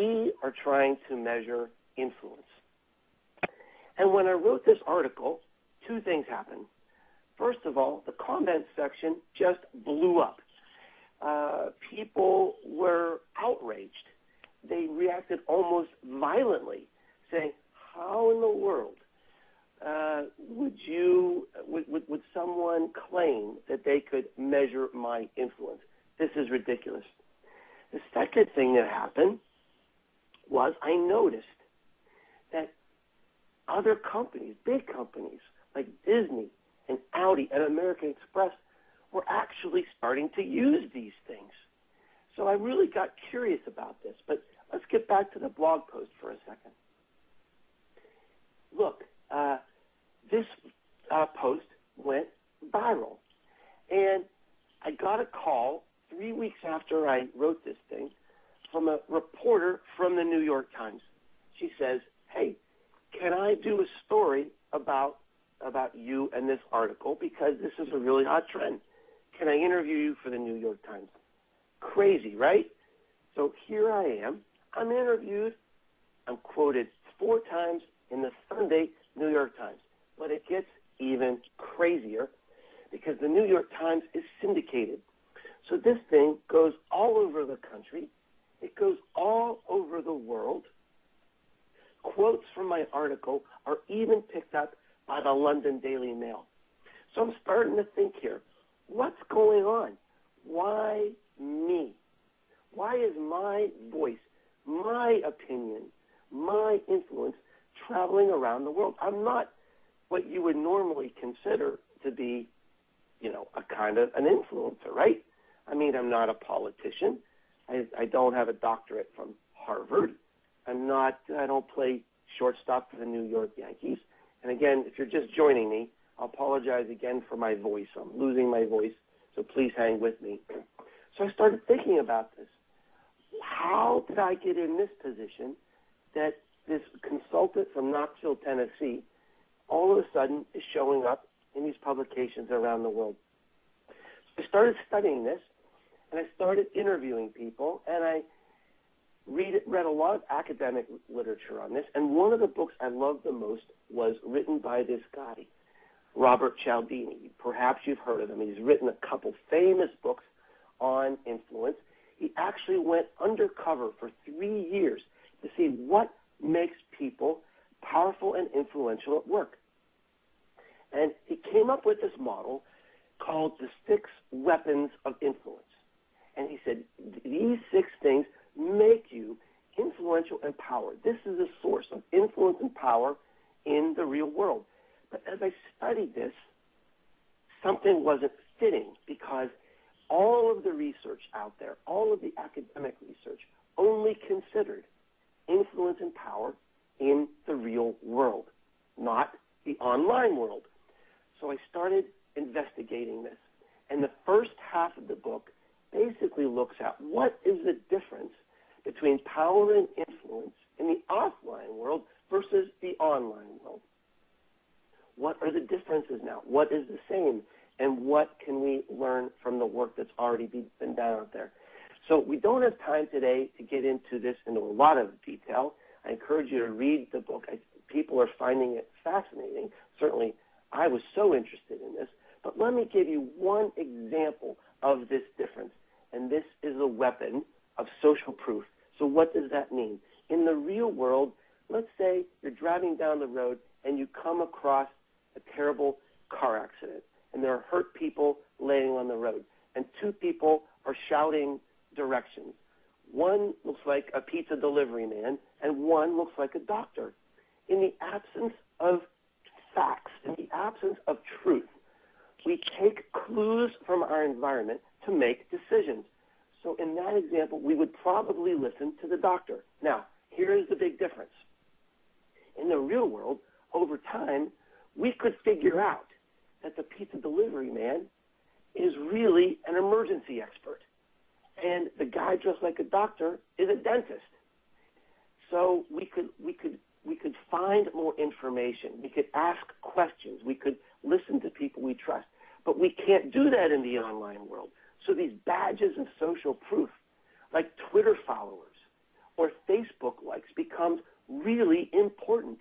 we are trying to measure influence. And when I wrote this article, two things happened. First of all, the comment section just blew up. People were outraged. They reacted almost violently, saying, how in the world would someone claim that they could measure my influence? This is ridiculous. The second thing that happened was I noticed that other companies, big companies like Disney and Audi and American Express, were actually starting to use these things. So I really got curious about this. But let's get back to the blog post for a second. Look, this post went viral. And I got a call 3 weeks after I wrote this thing from a reporter from the New York Times. She says, hey, can I do a story about you and this article, because this is a really hot trend? Can I interview you for the New York Times? Crazy, right? So here I am. I'm interviewed. I'm quoted 4 times in the Sunday New York Times. But it gets even crazier because the New York Times is syndicated. So this thing goes all over the country. It goes all over the world. Quotes from my article are even picked up by the London Daily Mail. So I'm starting to think here, what's going on? Why me? Why is my voice, my opinion, my influence traveling around the world? I'm not what you would normally consider to be, a kind of an influencer, right? I mean, I'm not a politician. I don't have a doctorate from Harvard. I don't play shortstop for the New York Yankees. And again, if you're just joining me, I'll apologize again for my voice. I'm losing my voice, so please hang with me. So I started thinking about this. How did I get in this position that this consultant from Knoxville, Tennessee, all of a sudden is showing up in these publications around the world? So I started studying this, and I started interviewing people, and I read a lot of academic literature on this, and one of the books I loved the most was written by this guy, Robert Cialdini. Perhaps you've heard of him. He's written a couple famous books on influence. He actually went undercover for 3 years to see what makes people powerful and influential at work. And he came up with this model called the 6 weapons of influence. And he said, these 6 things make you influential and power. This is a source of influence and power in the real world. But as I studied this, something wasn't fitting, because all of the research out there, all of the academic research, only considered influence and power in the real world, not the online world. So I started investigating this. And the first half of the book basically looks at what is the difference between power and influence in the offline world versus the online world. What are the differences now? What is the same? And what can we learn from the work that's already been done out there? So we don't have time today to get into this into a lot of detail. I encourage you to read the book. People are finding it fascinating. Certainly, I was so interested in this. But let me give you one example of this difference. And this is a weapon of social proof. So what does that mean? In the real world, let's say you're driving down the road and you come across a terrible car accident, and there are hurt people laying on the road, and 2 people are shouting directions. One looks like a pizza delivery man, and one looks like a doctor. In the absence of facts, in the absence of truth, we take clues from our environment to make decisions. So in that example, we would probably listen to the doctor. Now, here's the big difference. In the real world, over time, we could figure out that the pizza delivery man is really an emergency expert, and the guy dressed like a doctor is a dentist. So we could find more information. We could ask questions. We could listen to people we trust. But we can't do that in the online world. So these badges of social proof, like Twitter followers or Facebook likes becomes really important.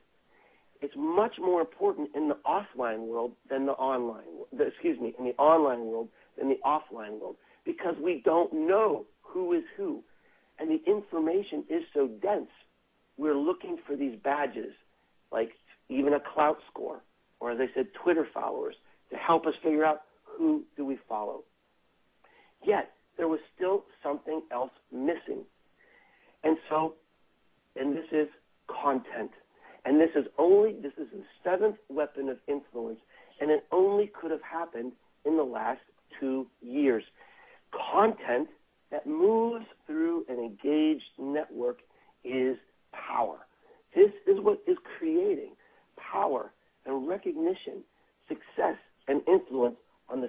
It's much more important in the offline world than the online, in the online world than the offline world, because we don't know who is who. And the information is so dense, we're looking for these badges, like even a clout score, or as I said, Twitter followers, to help us figure out who do we follow. Yet, there was still something else missing. And this is content. And this is the seventh weapon of influence, and it only could have happened in the last 2 years. Content that moves through an engaged network is power. This is what is creating power and recognition, success, and influence on the